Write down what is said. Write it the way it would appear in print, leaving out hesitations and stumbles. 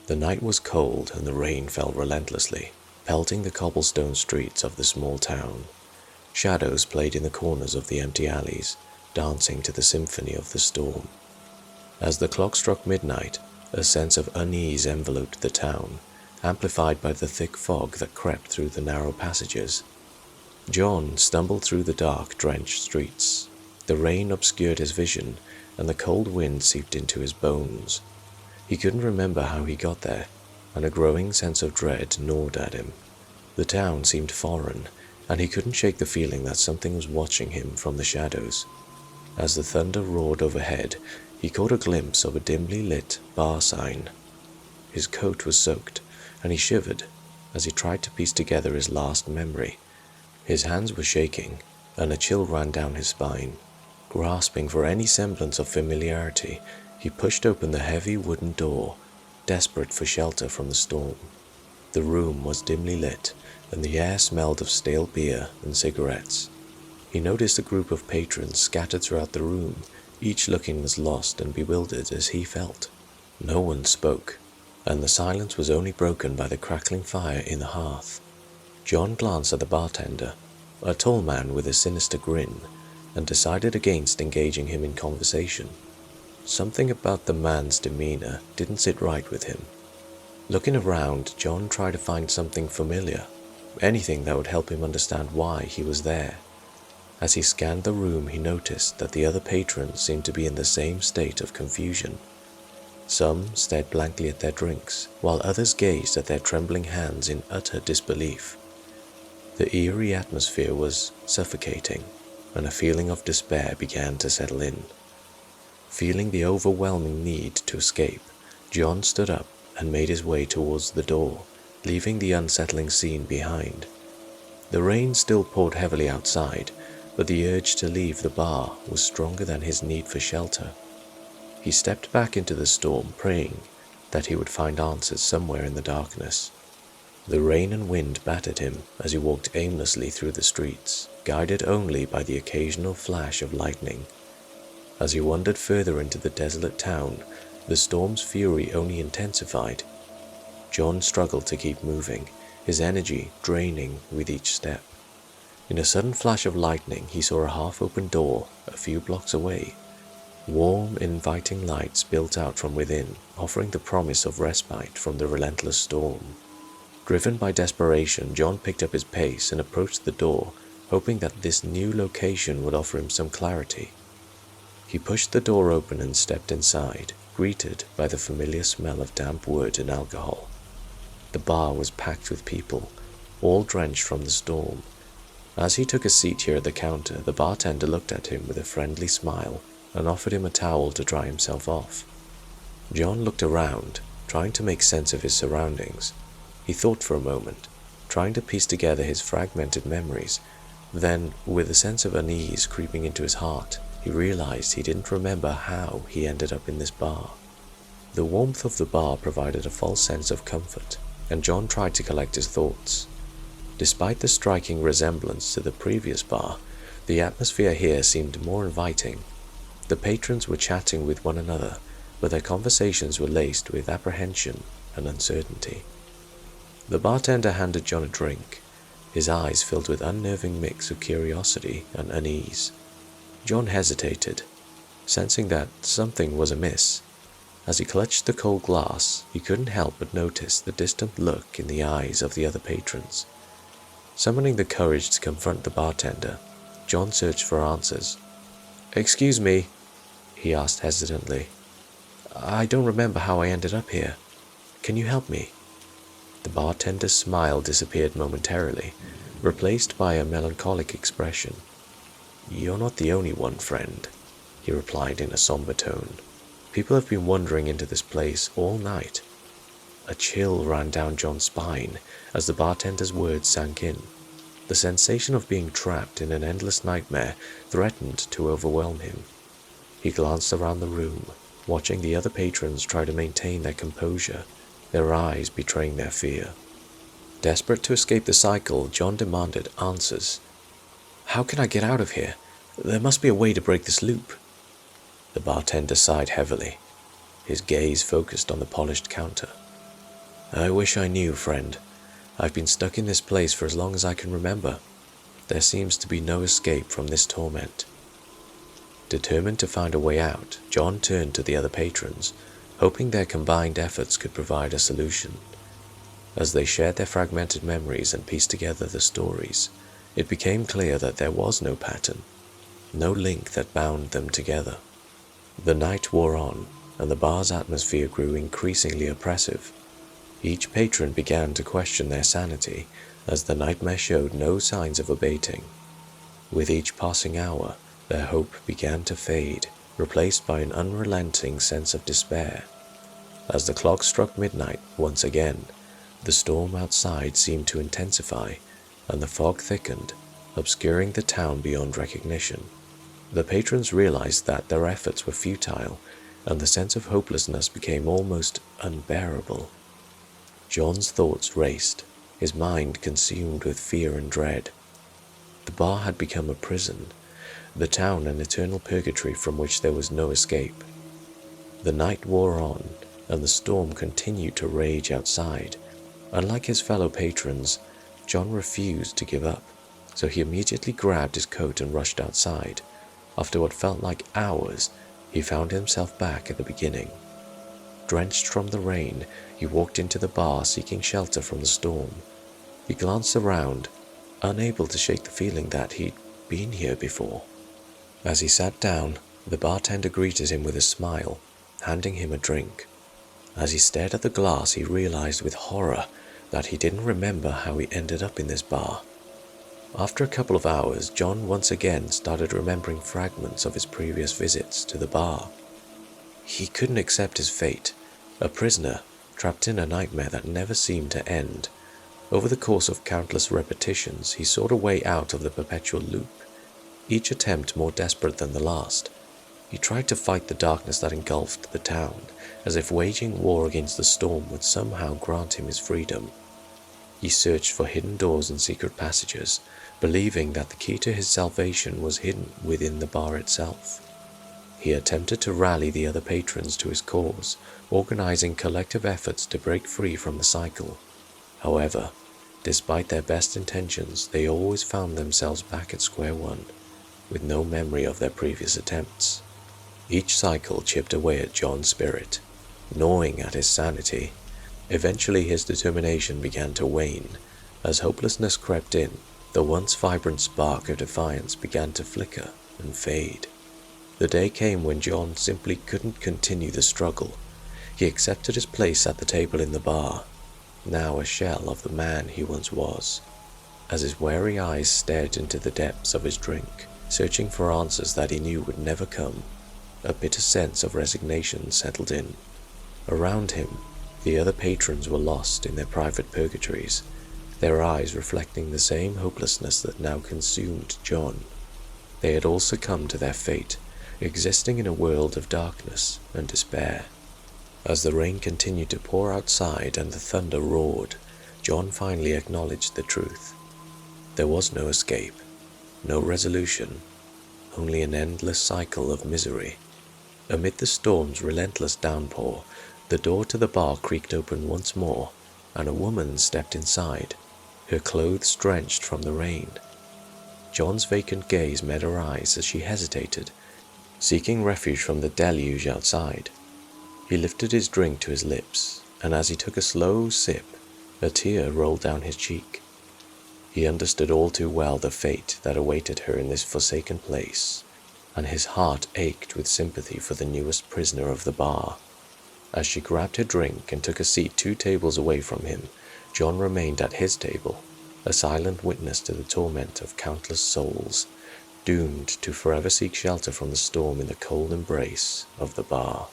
The night was cold and the rain fell relentlessly, pelting the cobblestone streets of the small town. Shadows played in the corners of the empty alleys, dancing to the symphony of the storm. As the clock struck midnight, a sense of unease enveloped the town, amplified by the thick fog that crept through the narrow passages. John stumbled through the dark, drenched streets. The rain obscured his vision, and the cold wind seeped into his bones. He couldn't remember how he got there, and a growing sense of dread gnawed at him. The town seemed foreign, and he couldn't shake the feeling that something was watching him from the shadows. As the thunder roared overhead, he caught a glimpse of a dimly lit bar sign. His coat was soaked, and he shivered as he tried to piece together his last memory. His hands were shaking, and a chill ran down his spine. Grasping for any semblance of familiarity, he pushed open the heavy wooden door, desperate for shelter from the storm. The room was dimly lit, and the air smelled of stale beer and cigarettes. He noticed a group of patrons scattered throughout the room, each looking as lost and bewildered as he felt. No one spoke, and the silence was only broken by the crackling fire in the hearth. John glanced at the bartender, a tall man with a sinister grin, and decided against engaging him in conversation. Something about the man's demeanor didn't sit right with him. Looking around, John tried to find something familiar, anything that would help him understand why he was there. As he scanned the room, he noticed that the other patrons seemed to be in the same state of confusion. Some stared blankly at their drinks, while others gazed at their trembling hands in utter disbelief. The eerie atmosphere was suffocating, and a feeling of despair began to settle in. Feeling the overwhelming need to escape, John stood up and made his way towards the door, leaving the unsettling scene behind. The rain still poured heavily outside, but the urge to leave the bar was stronger than his need for shelter. He stepped back into the storm, praying that he would find answers somewhere in the darkness. The rain and wind battered him as he walked aimlessly through the streets, guided only by the occasional flash of lightning. As he wandered further into the desolate town, the storm's fury only intensified. John struggled to keep moving, his energy draining with each step. In a sudden flash of lightning, he saw a half-open door a few blocks away. Warm, inviting light spilled out from within, offering the promise of respite from the relentless storm. Driven by desperation, John picked up his pace and approached the door, hoping that this new location would offer him some clarity. He pushed the door open and stepped inside, greeted by the familiar smell of damp wood and alcohol. The bar was packed with people, all drenched from the storm. As he took a seat here at the counter, the bartender looked at him with a friendly smile and offered him a towel to dry himself off. John looked around, trying to make sense of his surroundings. He thought for a moment, trying to piece together his fragmented memories. Then, with a sense of unease creeping into his heart, he realized he didn't remember how he ended up in this bar. The warmth of the bar provided a false sense of comfort, and John tried to collect his thoughts. Despite the striking resemblance to the previous bar, the atmosphere here seemed more inviting. The patrons were chatting with one another, but their conversations were laced with apprehension and uncertainty. The bartender handed John a drink, his eyes filled with an unnerving mix of curiosity and unease. John hesitated, sensing that something was amiss. As he clutched the cold glass, he couldn't help but notice the distant look in the eyes of the other patrons. Summoning the courage to confront the bartender, John searched for answers. "Excuse me," he asked hesitantly. "I don't remember how I ended up here. Can you help me?" The bartender's smile disappeared momentarily, replaced by a melancholic expression. "You're not the only one, friend," he replied in a somber tone. "People have been wandering into this place all night." A chill ran down John's spine as the bartender's words sank in. The sensation of being trapped in an endless nightmare threatened to overwhelm him. He glanced around the room, watching the other patrons try to maintain their composure, their eyes betraying their fear. Desperate to escape the cycle, John demanded answers. "How can I get out of here? There must be a way to break this loop." The bartender sighed heavily, his gaze focused on the polished counter. "I wish I knew, friend. I've been stuck in this place for as long as I can remember. There seems to be no escape from this torment." Determined to find a way out, John turned to the other patrons, hoping their combined efforts could provide a solution. As they shared their fragmented memories and pieced together the stories, it became clear that there was no pattern, no link that bound them together. The night wore on, and the bar's atmosphere grew increasingly oppressive. Each patron began to question their sanity as the nightmare showed no signs of abating. With each passing hour, their hope began to fade, replaced by an unrelenting sense of despair. As the clock struck midnight once again, the storm outside seemed to intensify, and the fog thickened, obscuring the town beyond recognition. The patrons realized that their efforts were futile, and the sense of hopelessness became almost unbearable. John's thoughts raced, his mind consumed with fear and dread. The bar had become a prison, the town an eternal purgatory from which there was no escape. The night wore on, and the storm continued to rage outside. Unlike his fellow patrons, John refused to give up, so he immediately grabbed his coat and rushed outside. After what felt like hours, he found himself back at the beginning. Drenched from the rain, he walked into the bar seeking shelter from the storm. He glanced around, unable to shake the feeling that he'd been here before. As he sat down, the bartender greeted him with a smile, handing him a drink. As he stared at the glass, he realized with horror that he didn't remember how he ended up in this bar. After a couple of hours, John once again started remembering fragments of his previous visits to the bar. He couldn't accept his fate, a prisoner trapped in a nightmare that never seemed to end. Over the course of countless repetitions, he sought a way out of the perpetual loop, each attempt more desperate than the last. He tried to fight the darkness that engulfed the town, as if waging war against the storm would somehow grant him his freedom. He searched for hidden doors and secret passages, believing that the key to his salvation was hidden within the bar itself. He attempted to rally the other patrons to his cause, organizing collective efforts to break free from the cycle. However, despite their best intentions, they always found themselves back at square one, with no memory of their previous attempts. Each cycle chipped away at John's spirit, gnawing at his sanity. Eventually his determination began to wane. As hopelessness crept in, the once vibrant spark of defiance began to flicker and fade. The day came when John simply couldn't continue the struggle. He accepted his place at the table in the bar, now a shell of the man he once was. As his wary eyes stared into the depths of his drink, searching for answers that he knew would never come, a bitter sense of resignation settled in. Around him, the other patrons were lost in their private purgatories, their eyes reflecting the same hopelessness that now consumed John. They had all succumbed to their fate, existing in a world of darkness and despair. As the rain continued to pour outside and the thunder roared, John finally acknowledged the truth. There was no escape, no resolution, only an endless cycle of misery. Amid the storm's relentless downpour, the door to the bar creaked open once more, and a woman stepped inside, her clothes drenched from the rain. John's vacant gaze met her eyes as she hesitated, seeking refuge from the deluge outside. He lifted his drink to his lips, and as he took a slow sip, a tear rolled down his cheek. He understood all too well the fate that awaited her in this forsaken place, and his heart ached with sympathy for the newest prisoner of the bar. As she grabbed her drink and took a seat 2 tables away from him, John remained at his table, a silent witness to the torment of countless souls, doomed to forever seek shelter from the storm in the cold embrace of the bar.